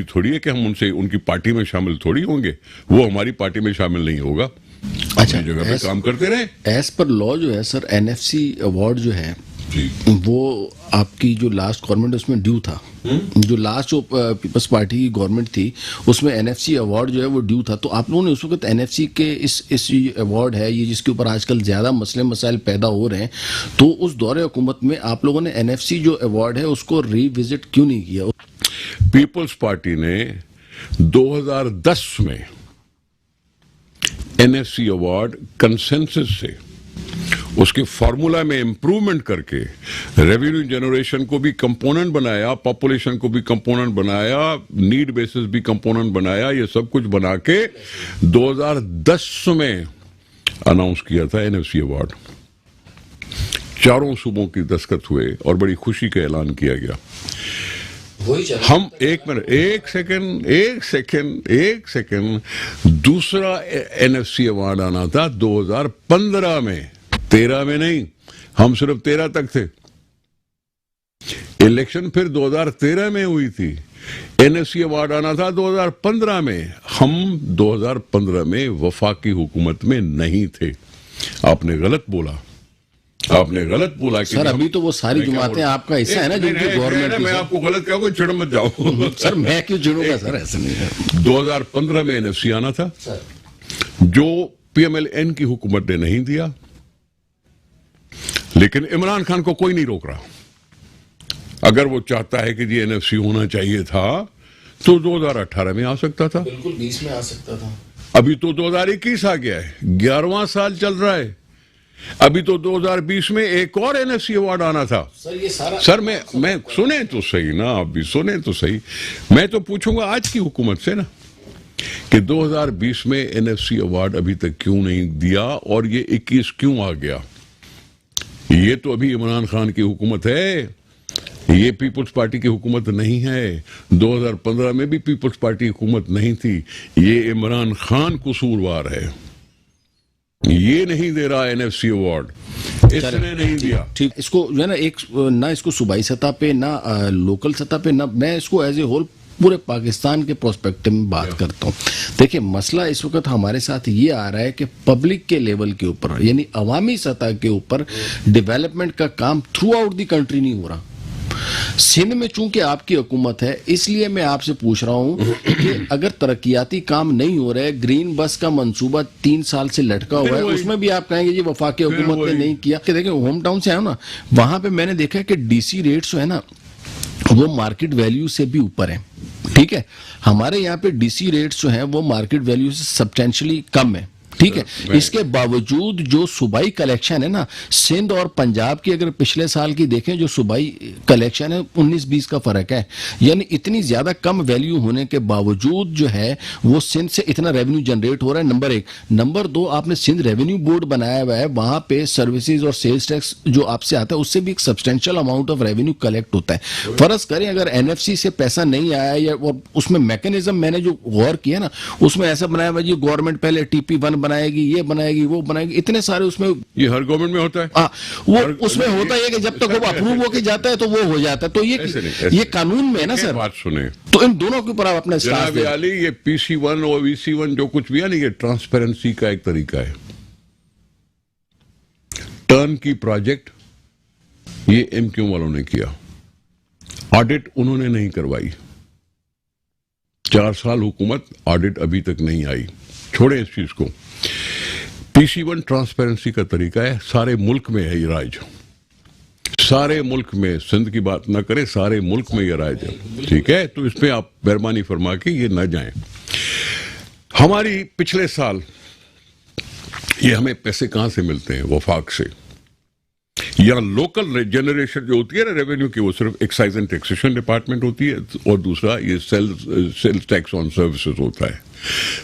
Speaker 2: تھوڑی ہے کہ ہم ان کی پارٹی میں شامل تھوڑی ہوں گے، وہ ہماری پارٹی میں شامل نہیں ہوگا۔
Speaker 1: اچھا،
Speaker 2: جگہ پہ کام کرتے رہے۔
Speaker 1: ایز پر لا جو ہے سر، این ایف سی ایوارڈ جو ہے وہ آپ کی جو لاسٹ گورنمنٹ اس میں ڈیو تھا, جو لاسٹ جو پیپلز پارٹی کی گورنمنٹ تھی اس میں این ایف سی ایوارڈ جو ہے وہ ڈیو تھا, تو آپ لوگوں نے اس وقت این ایف سی کے اس ایوارڈ ہے یہ جس کے اوپر آج کل زیادہ مسئلے مسائل پیدا ہو رہے ہیں, تو اس دور حکومت میں آپ لوگوں نے این ایف سی جو ایوارڈ ہے اس کو ری وزٹ کیوں نہیں کیا؟
Speaker 2: پیپلز پارٹی نے 2010 میں N F C award consensus سے اس کے فارمولا میں امپروومنٹ کر کے ریونیو جنریشن کو بھی کمپوننٹ بنایا, پاپولیشن کو بھی کمپوننٹ بنایا, نیڈ بیسس بھی کمپوننٹ بنایا, یہ سب کچھ بنا کے 2010 میں اناؤنس کیا تھا این ایف سی ایوارڈ. چاروں صوبوں کی دستخط ہوئے اور بڑی خوشی کا اعلان کیا گیا. ہم ایک سیکنڈ دوسرا این ایف سی ایوارڈ آنا تھا 2015 میں, 13 میں نہیں, ہم صرف 13 تک تھے. الیکشن پھر 2013 میں ہوئی تھی, این ایف سی ایوارڈ آنا تھا 2015 میں. ہم 2015 میں وفاقی حکومت میں نہیں تھے. آپ نے غلط بولا کہ
Speaker 1: سر ابھی تو وہ ساری جماعتیں آپ کا حصہ ہے نا جن کی گورنمنٹ.
Speaker 2: میں آپ کو غلط کہوں گا, چڑھ مت جاؤ
Speaker 1: سر. میں کیوں چڑھوں گا سر, ایسا نہیں ہے.
Speaker 2: 2015 میں این ایف سی آنا تھا جو پی ایم ایل این کی حکومت نے نہیں دیا, لیکن عمران خان کو کوئی نہیں روک رہا. اگر وہ چاہتا ہے کہ جی این ایف سی ہونا چاہیے تھا تو 2018 میں آ سکتا تھا,
Speaker 1: بالکل 20 میں آ سکتا تھا.
Speaker 2: ابھی تو 2021 آ گیا ہے, 11واں سال چل رہا ہے. ابھی تو 2020 میں ایک اور این ایف سی ایوارڈ آنا تھا. سر میں سنیں تو صحیح نا, آپ بھی سنیں تو صحیح. میں تو پوچھوں گا آج کی حکومت سے نا کہ 2020 میں این ایف سی ایوارڈ ابھی تک کیوں نہیں دیا اور یہ 21 کیوں آ گیا. یہ تو ابھی عمران خان کی حکومت ہے, یہ پیپلز پارٹی کی حکومت نہیں ہے. 2015 میں بھی پیپلز پارٹی حکومت نہیں تھی. یہ عمران خان قصوروار ہے, یہ نہیں دے رہا این ایف سی ایوارڈ, اس نے نہیں دیا.
Speaker 1: ٹھیک, اس کو جو ہے نا ایک نہ اس کو صوبائی سطح پہ نہ لوکل سطح پہ نہ, میں اس کو ایز اے ہول پورے پاکستان کے پرسپیکٹو میں بات کرتا ہوں. دیکھیں مسئلہ اس وقت ہمارے ساتھ یہ آ رہا ہے کہ پبلک کے لیول کے اوپر یعنی عوامی سطح کے اوپر ڈیولپمنٹ کا کام تھرو آؤٹ دی کنٹری نہیں ہو رہا. سندھ میں چونکہ آپ کی حکومت ہے اس لیے میں آپ سے پوچھ رہا ہوں کہ اگر ترقیاتی کام نہیں ہو رہے, گرین بس کا منصوبہ 3 سال سے لٹکا ہوا ہے, اس میں بھی آپ کہیں گے جی وفاقی حکومت نے نہیں کیا. کہ دیکھیں ہوم ٹاؤن سے آیا نا, وہاں پہ میں نے دیکھا کہ ڈی سی ریٹس جو ہے نا وہ مارکیٹ ویلیو سے بھی اوپر ہیں. ٹھیک ہے, ہمارے یہاں پہ ڈی سی ریٹس جو ہیں وہ مارکیٹ ویلیو سے سبسٹینشلی کم ہے. ٹھیک ہے, اس کے باوجود جو صوبائی کلیکشن ہے نا سندھ اور پنجاب کی اگر پچھلے سال کی دیکھیں جو صوبائی کلیکشن ہے 19-20 کا فرق ہے. یعنی اتنی زیادہ کم ویلیو ہونے کے باوجود جو ہے وہ سندھ سے اتنا ریونیو جنریٹ ہو رہا ہے. نمبر 1. نمبر 2, آپ نے سندھ ریونیو بورڈ بنایا ہوا ہے, وہاں پہ سروسز اور سیلز ٹیکس جو آپ سے آتا ہے اس سے بھی ایک substantial amount of revenue collect ہوتا ہے. فرض کریں اگر این ایف سی سے پیسہ نہیں آیا یا اس میں میکینزم میں نے جو غور کیا نا اس میں ایسا بنایا ہوا جی گورنمنٹ پہلے ٹی پی 1 بنائے گی, یہ بنائے گی, وہ بنائے گی, اتنے سارے اس میں.
Speaker 2: یہ ہر گورنمنٹ میں ہوتا ہے.
Speaker 1: وہ اس میں ہوتا ہے کہ جب تک وہ اپروو ہو کے جاتا ہے تو وہ ہو جاتا ہے. تو یہ قانون میں ہے نا سر.
Speaker 2: بات سنیں
Speaker 1: تو ان دونوں کے اوپر آپ اپنا
Speaker 2: جناب عالی, یہ پی سی 1 اور وی سی 1 جو کچھ بھی ہے نا یہ ٹرانسپیرنسی کا ایک طریقہ ہے. ٹرن کی پروجیکٹ یہ ایم کیو والوں نے کیا, آڈٹ انہوں نے نہیں کروائی. 4 سال حکومت, آڈٹ ابھی تک نہیں آئی. چھوڑیں اس چیز کو. پی سی 1 ٹرانسپیرنسی کا طریقہ ہے, سارے ملک میں ہے یہ رائج, سارے ملک میں, سندھ کی بات نہ کریں, سارے ملک میں یہ رائج ہے. ٹھیک ہے, تو اس پہ آپ مہربانی فرما کے یہ نہ جائیں. ہماری پچھلے سال یہ ہمیں پیسے کہاں سے ملتے ہیں؟ وفاق سے. یا لوکل جنریشن جو ہوتی ہے نا ریونیو کی, وہ صرف ایکسائز اینڈ ٹیکسیشن ڈپارٹمنٹ ہوتی ہے, اور دوسرا یہ سیلز ٹیکس آن سروسز ہوتا ہے.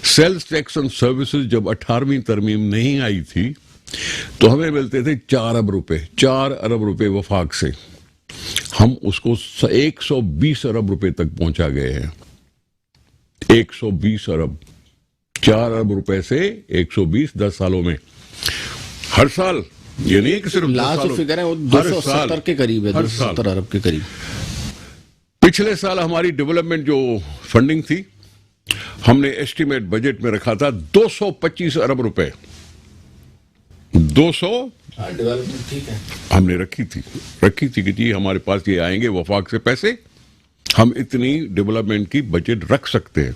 Speaker 2: سیلز ٹیکس آن سروسز جب 18ویں ترمیم نہیں آئی تھی تو ہمیں ملتے تھے 4 ارب روپے, 4 ارب روپے وفاق سے. ہم اس کو 120 ارب روپے تک پہنچا گئے ہیں. 120 ارب, 4 ارب روپے سے 120, 10 سالوں میں. ہر سال, یہ نہیں کہ صرف
Speaker 1: لاسٹ فگر ہے وہ 270 کے قریب ہے, 270 ارب کے قریب.
Speaker 2: پچھلے سال ہماری ڈیولپمنٹ جو فنڈنگ تھی ہم نے ایسٹیمیٹ بجٹ میں رکھا تھا 225 ارب روپے. 200
Speaker 1: ڈیولپمنٹ ٹھیک ہے,
Speaker 2: ہم نے رکھی تھی کہ جی ہمارے پاس یہ آئیں گے وفاق سے پیسے, ہم اتنی ڈیولپمنٹ کی بجٹ رکھ سکتے ہیں.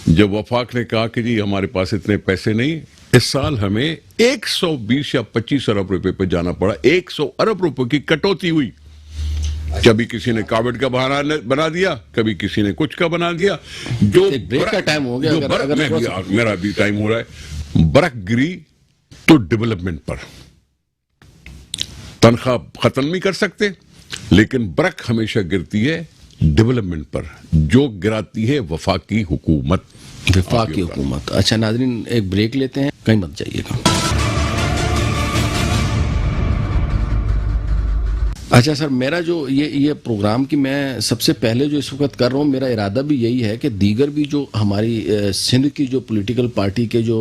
Speaker 2: جب وفاق نے کہا کہ جی ہمارے پاس اتنے پیسے نہیں, اس سال ہمیں 120 یا 25 ارب روپے پہ جانا پڑا. 100 ارب روپے کی کٹوتی ہوئی. کبھی کسی نے کووڈ کا بہانہ بنا دیا, کبھی کسی نے کچھ کا بنا دیا. جو
Speaker 1: بریک کا ٹائم ہو گیا,
Speaker 2: میرا بھی ٹائم ہو رہا ہے. برق گری تو ڈیولپمنٹ پر, تنخواہ ختم نہیں کر سکتے, لیکن برق ہمیشہ گرتی ہے ڈیولپمنٹ پر, جو گراتی ہے وفاقی حکومت.
Speaker 1: وفاقی حکومت. اچھا ناظرین, ایک بریک لیتے ہیں, کہیں مت جائیے گا. اچھا سر, میرا جو یہ پروگرام کی میں سب سے پہلے جو اس وقت کر رہا ہوں, میرا ارادہ بھی یہی ہے کہ دیگر بھی جو ہماری سندھ کی جو پولیٹیکل پارٹی کے جو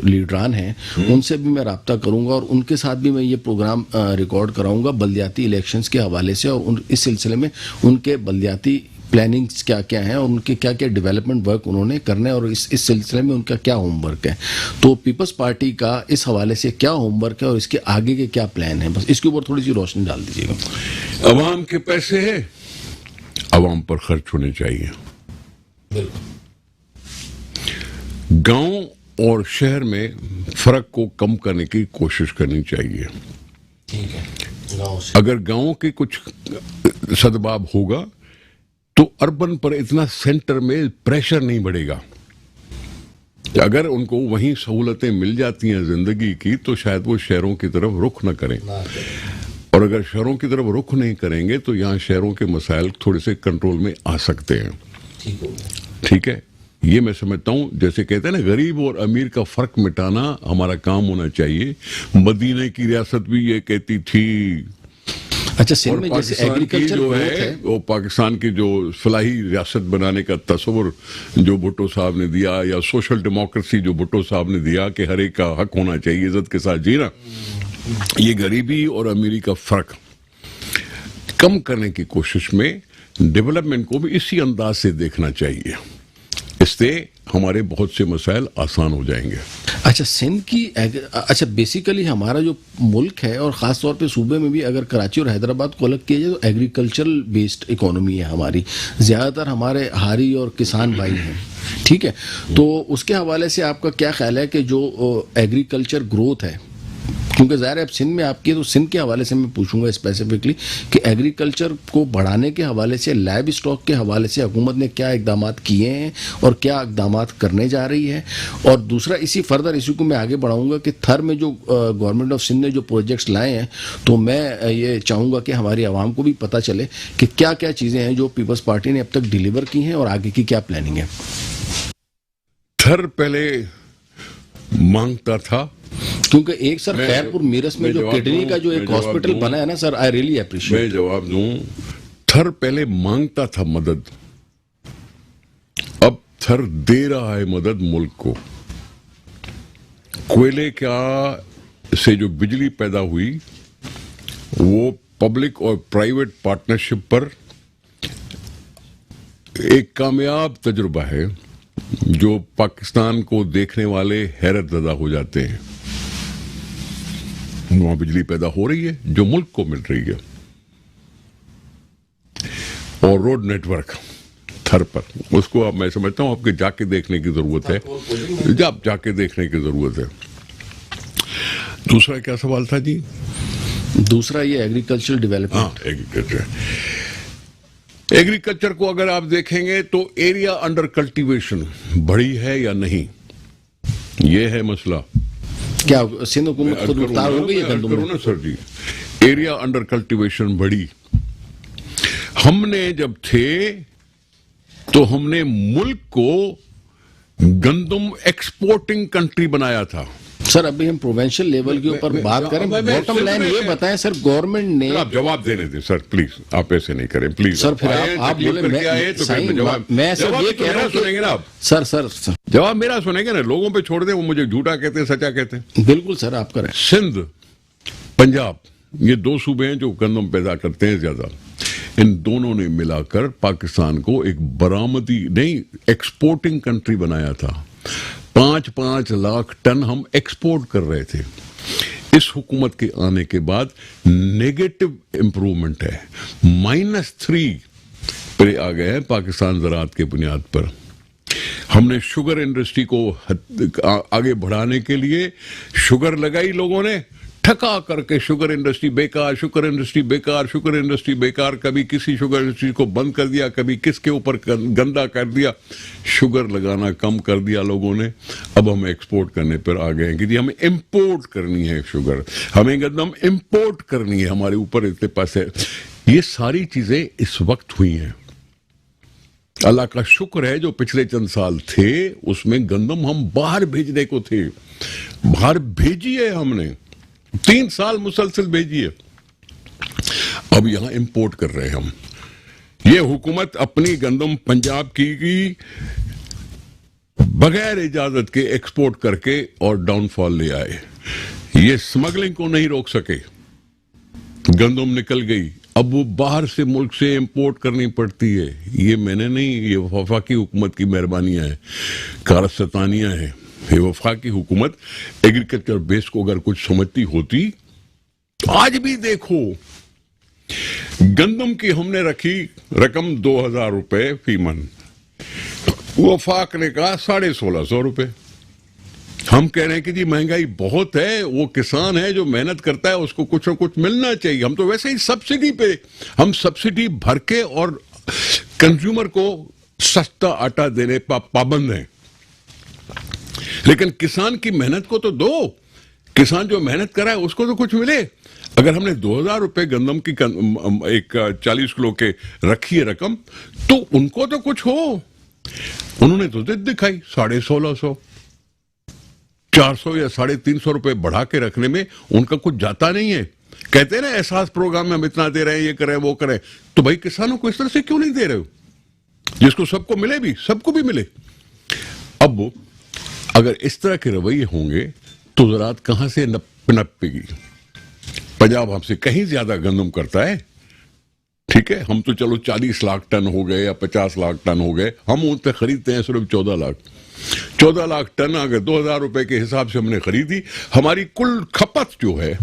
Speaker 1: لیڈران ہیں ان سے بھی میں رابطہ کروں گا, اور ان کے ساتھ بھی میں یہ پروگرام ریکارڈ کراؤں گا بلدیاتی الیکشنز کے حوالے سے, اور اس سلسلے میں ان کے بلدیاتی پلاننگز کیا کیا ہیں اور ان کے کیا کیا ڈیولپمنٹ ورک انہوں نے کرنا ہے, اور اس سلسلے میں ان کا کیا ہوم ورک ہے. تو پیپلز پارٹی کا اس حوالے سے کیا ہوم ورک ہے اور اس کے آگے کے کیا پلان ہیں, بس اس کے اوپر تھوڑی سی روشنی ڈال دیجیے گا.
Speaker 2: عوام کے پیسے ہیں, عوام پر خرچ ہونے چاہیے. گاؤں اور شہر میں فرق کو کم کرنے کی کوشش کرنی چاہیے. اگر گاؤں کے کچھ سدباب ہوگا تو اربن پر اتنا سینٹر میں پریشر نہیں بڑھے گا. اگر ان کو وہیں سہولتیں مل جاتی ہیں زندگی کی تو شاید وہ شہروں کی طرف رخ نہ کریں, اور اگر شہروں کی طرف رخ نہیں کریں گے تو یہاں شہروں کے مسائل تھوڑے سے کنٹرول میں آ سکتے ہیں. ٹھیک ہے, یہ میں سمجھتا ہوں. جیسے کہتے ہیں نا, غریب اور امیر کا فرق مٹانا ہمارا کام ہونا چاہیے. مدینہ کی ریاست بھی یہ کہتی تھی.
Speaker 1: اچھا, سندھ میں جیسے ایگریکلچر
Speaker 2: جو ہے وہ پاکستان کی جو فلاحی ریاست بنانے کا تصور جو بھٹو صاحب نے دیا, یا سوشل ڈیموکریسی جو بھٹو صاحب نے دیا کہ ہر ایک کا حق ہونا چاہیے عزت کے ساتھ جینا, یہ غریبی اور امیری کا فرق کم کرنے کی کوشش میں ڈیولپمنٹ کو بھی اسی انداز سے دیکھنا چاہیے. اس سے ہمارے بہت سے مسائل آسان ہو جائیں گے.
Speaker 1: اچھا, سندھ کی اچھا بیسیکلی ہمارا جو ملک ہے, اور خاص طور پہ صوبے میں بھی اگر کراچی اور حیدرآباد کو الگ کیا جائے تو ایگریکلچرل بیسڈ اکانومی ہے ہماری. زیادہ تر ہمارے ہاری اور کسان بھائی ہیں. ٹھیک ہے, تو اس کے حوالے سے آپ کا کیا خیال ہے کہ جو ایگریکلچر گروتھ ہے, کیونکہ ظاہر ہے اب سندھ میں آپ کی, تو سندھ کے حوالے سے میں پوچھوں گا اسپیسیفکلی کہ ایگریکلچر کو بڑھانے کے حوالے سے, لائیو اسٹاک کے حوالے سے حکومت نے کیا اقدامات کیے ہیں اور کیا اقدامات کرنے جا رہی ہے. اور دوسرا اسی فردر اسی کو میں آگے بڑھاؤں گا کہ تھر میں جو گورنمنٹ آف سندھ نے جو پروجیکٹس لائے ہیں, تو میں یہ چاہوں گا کہ ہماری عوام کو بھی پتہ چلے کہ کیا کیا چیزیں ہیں جو پیپلز پارٹی نے اب تک ڈیلیور کی ہیں اور آگے کی کیا پلاننگ ہے.
Speaker 2: تھر پہلے مانگتا تھا,
Speaker 1: کیونکہ ایک سر خیرپور میرس میں جو کڈنی کا جو ایک ہاسپٹل بنا ہے نا سر, آئی ریئلی اپریشیٹ.
Speaker 2: میں جواب دوں, تھر پہلے مانگتا تھا مدد, اب تھر دے رہا ہے مدد ملک کو. کوئلے کا سے جو بجلی پیدا ہوئی وہ پبلک اور پرائیویٹ پارٹنرشپ پر ایک کامیاب تجربہ ہے جو پاکستان کو دیکھنے والے حیرت زدہ ہو جاتے ہیں. وہاں بجلی پیدا ہو رہی ہے جو ملک کو مل رہی ہے, اور روڈ نیٹ ورک تھر پر, اس کو اب میں سمجھتا ہوں آپ کے جا کے دیکھنے کی ضرورت ہے, جب جا کے دیکھنے کی ضرورت ہے. دوسرا کیا سوال تھا جی؟
Speaker 1: دوسرا یہ ایگریکلچر ڈیولپمنٹ.
Speaker 2: ہاں, ایگریکلچر کو اگر آپ دیکھیں گے تو ایریا انڈر کلٹیویشن بڑھی ہے یا نہیں, یہ ہے مسئلہ.
Speaker 1: کیا سندھ حکومت خود مختار ہو گئی ہے گندم میں؟
Speaker 2: نا سر جی, ایریا انڈر کلٹیویشن بڑھی. ہم نے جب تھے تو ہم نے ملک کو گندم ایکسپورٹنگ کنٹری بنایا تھا.
Speaker 1: سر ابھی ہم پروونشل لیول کے اوپر بات کریں, باٹم لائن یہ بتائیں سر, گورنمنٹ نے
Speaker 2: آپ جواب دینے دیں سر پلیز, آپ ایسے نہیں کریں پلیز
Speaker 1: سر. پھر آپ بولے, میں سر یہ کہہ رہا ہوں,
Speaker 2: سنیں گے نا آپ
Speaker 1: سر
Speaker 2: جواب میرا سنیں گے نا, لوگوں پہ چھوڑ دیں, وہ مجھے جھوٹا کہتے ہیں سچا کہتے ہیں.
Speaker 1: بالکل سر آپ کریں.
Speaker 2: سندھ پنجاب یہ دو صوبے ہیں جو گندم پیدا کرتے ہیں زیادہ, ان دونوں نے ملا کر پاکستان کو ایک برآمدی نہیں ایکسپورٹنگ کنٹری بنایا تھا. 5 لاکھ ٹن ہم ایکسپورٹ کر رہے تھے. اس حکومت کے آنے کے بعد نیگیٹو امپروومنٹ ہے، -3 پہ آ گئے ہیں پاکستان زراعت کے بنیاد پر۔ ہم نے شوگر انڈسٹری کو آگے بڑھانے کے لیے شوگر لگائی، لوگوں نے ٹھکا کر کے شوگر انڈسٹری بیکار، شوگر انڈسٹری بیکار، شوگر انڈسٹری بیکار، کبھی کسی شوگر انڈسٹری کو بند کر دیا، کبھی کس کے اوپر گندا کر دیا، شوگر لگانا کم کر دیا لوگوں نے۔ اب ہم ایکسپورٹ کرنے پر آ گئے ہیں کہ جی ہمیں امپورٹ کرنی ہے شوگر، ہمیں گندم امپورٹ کرنی ہے، ہمارے اوپر اتنے پیسے۔ یہ ساری چیزیں اس وقت ہوئی ہیں۔ اللہ کا شکر ہے جو پچھلے چند سال تھے اس میں گندم ہم باہر بھیجنے کو تھے، باہر بھیجی ہے ہم نے، 3 سال مسلسل بھیجی ہے، اب یہاں امپورٹ کر رہے ہیں ہم۔ یہ حکومت اپنی گندم پنجاب کی بغیر اجازت کے ایکسپورٹ کر کے اور ڈاؤن فال لے آئے، یہ سمگلنگ کو نہیں روک سکے، گندم نکل گئی، اب وہ باہر سے ملک سے امپورٹ کرنی پڑتی ہے۔ یہ میں نے نہیں، یہ وفاقی حکومت کی مہربانیاں ہیں، کارستانیاں ہیں۔ یہ وفاقی حکومت ایگریکلچر بیس کو اگر کچھ سمجھتی ہوتی، آج بھی دیکھو گندم کی ہم نے رکھی رقم 2000 روپے فی من، وفاق نے کہا 1650 روپے۔ ہم کہہ رہے ہیں کہ جی مہنگائی بہت ہے، وہ کسان ہے جو محنت کرتا ہے اس کو کچھ نہ کچھ ملنا چاہیے، ہم تو ویسے ہی سبسڈی پہ، ہم سبسڈی بھر کے اور کنزیومر کو سستا آٹا دینے پہ پابند ہیں، لیکن کسان کی محنت کو تو دو، کسان جو محنت کر رہا ہے اس کو تو کچھ ملے۔ اگر ہم نے 2000 روپے گندم کی ایک 40 کلو کے رکھی ہے رقم، تو ان کو تو کچھ ہو۔ انہوں نے تو ضد دکھائی، 1650، 400 یا 350 روپے بڑھا کے رکھنے میں ان کا کچھ جاتا نہیں ہے۔ کہتے ہیں نا احساس پروگرام میں ہم اتنا دے رہے ہیں، یہ کریں وہ کریں، تو بھائی کسانوں کو اس طرح سے کیوں نہیں دے رہے ہو، جس کو سب کو ملے بھی، سب کو بھی ملے۔ اب اگر اس طرح کے رویے ہوں گے تو زراعت کہاں سے نپے گی؟ پنجاب ہم سے کہیں زیادہ گندم کرتا ہے، ٹھیک ہے، ہم تو چلو 40 لاکھ ٹن ہو گئے یا 50 لاکھ ٹن ہو گئے، ہم ان سے خریدتے ہیں صرف 14 لاکھ ٹن۔ اگر 2000 روپے کے حساب سے ہم نے خریدی، ہماری کل کھپت جو ہے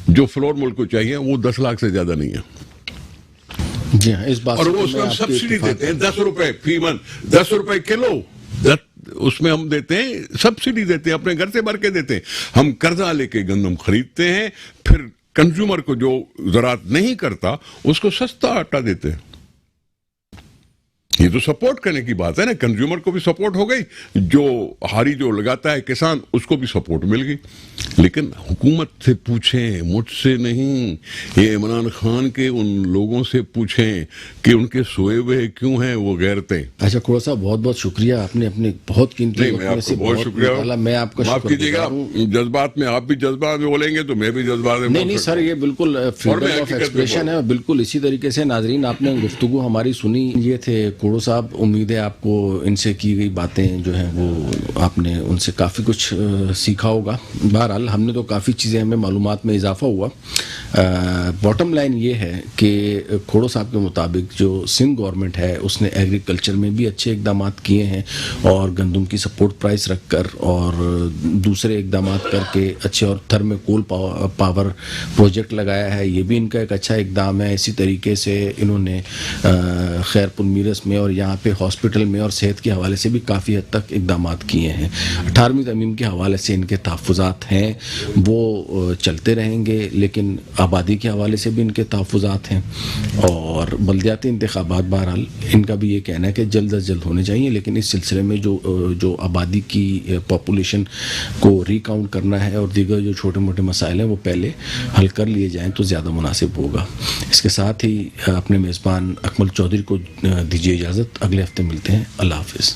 Speaker 2: جو فلور ملک کو چاہیے وہ 10 لاکھ سے زیادہ نہیں ہے۔
Speaker 1: جی ہاں، اس بات
Speaker 2: اور وہ اس میں ہم سبسڈی دیتے ہیں 10 روپے فی من، 10 روپے کلو، اس میں ہم دیتے ہیں سبسڈی دیتے ہیں، اپنے گھر سے بھر کے دیتے ہیں۔ ہم قرضہ لے کے گندم خریدتے ہیں، پھر کنزیومر کو جو زراعت نہیں کرتا اس کو سستا آٹا دیتے ہیں۔ یہ تو سپورٹ کرنے کی بات ہے نا، کنزیومر کو بھی سپورٹ ہو گئی، جو ہاری جو لگاتا ہے کسان اس کو بھی سپورٹ مل گئی۔ لیکن حکومت سے پوچھیں، مجھ سے نہیں، یہ عمران خان کے ان لوگوں سے پوچھیں کہ ان کے سوئے ہوئے کیوں ہیں وہ غیرتیں۔
Speaker 1: اچھا کھوڑا صاحب، بہت بہت شکریہ، آپ نے اپنے بہت قیمتی
Speaker 2: نہیں، میں آپ کو بہت شکریہ،
Speaker 1: میں آپ کا
Speaker 2: معاف کیجیے گا، جذبات میں آپ بھی جذبات میں بولیں گے تو میں بھی جذبات میں
Speaker 1: نہیں سر، یہ بالکل فریڈم آف ایکسپریشن ہے، بالکل اسی طریقے سے۔ ناظرین، آپ نے گفتگو ہماری سنی، یہ تھے کھوڑو صاحب۔ امید ہے آپ کو ان سے کی گئی باتیں جو ہیں وہ آپ نے ان سے کافی کچھ سیکھا ہوگا۔ بہرحال ہم نے تو کافی چیزیں، ہمیں معلومات میں اضافہ ہوا۔ باٹم لائن یہ ہے کہ کھوڑو صاحب کے مطابق جو سندھ گورنمنٹ ہے اس نے ایگریکلچر میں بھی اچھے اقدامات کیے ہیں، اور گندم کی سپورٹ پرائس رکھ کر اور دوسرے اقدامات کر کے اچھے، اور تھرموکول پاور پروجیکٹ لگایا ہے، یہ بھی ان کا ایک اچھا اقدام ہے۔ اسی طریقے سے انہوں نے خیرپور میرس میں اور یہاں پہ ہاسپٹل میں اور صحت کے حوالے سے بھی کافی حد تک اقدامات کیے ہیں۔ 18ویں ترمیم کے حوالے سے ان کے تحفظات ہیں، وہ چلتے رہیں گے، لیکن آبادی کے حوالے سے بھی ان کے تحفظات ہیں، اور بلدیاتی انتخابات بہرحال ان کا بھی یہ کہنا ہے کہ جلد از جلد ہونے چاہیے، لیکن اس سلسلے میں جو آبادی کی پاپولیشن کو ریکاؤنٹ کرنا ہے اور دیگر جو چھوٹے موٹے مسائل ہیں وہ پہلے حل کر لیے جائیں تو زیادہ مناسب ہوگا۔ اس کے ساتھ ہی اپنے میزبان اکمل چودھری کو دیجیے اجازت، اگلے ہفتے ملتے ہیں، اللہ حافظ۔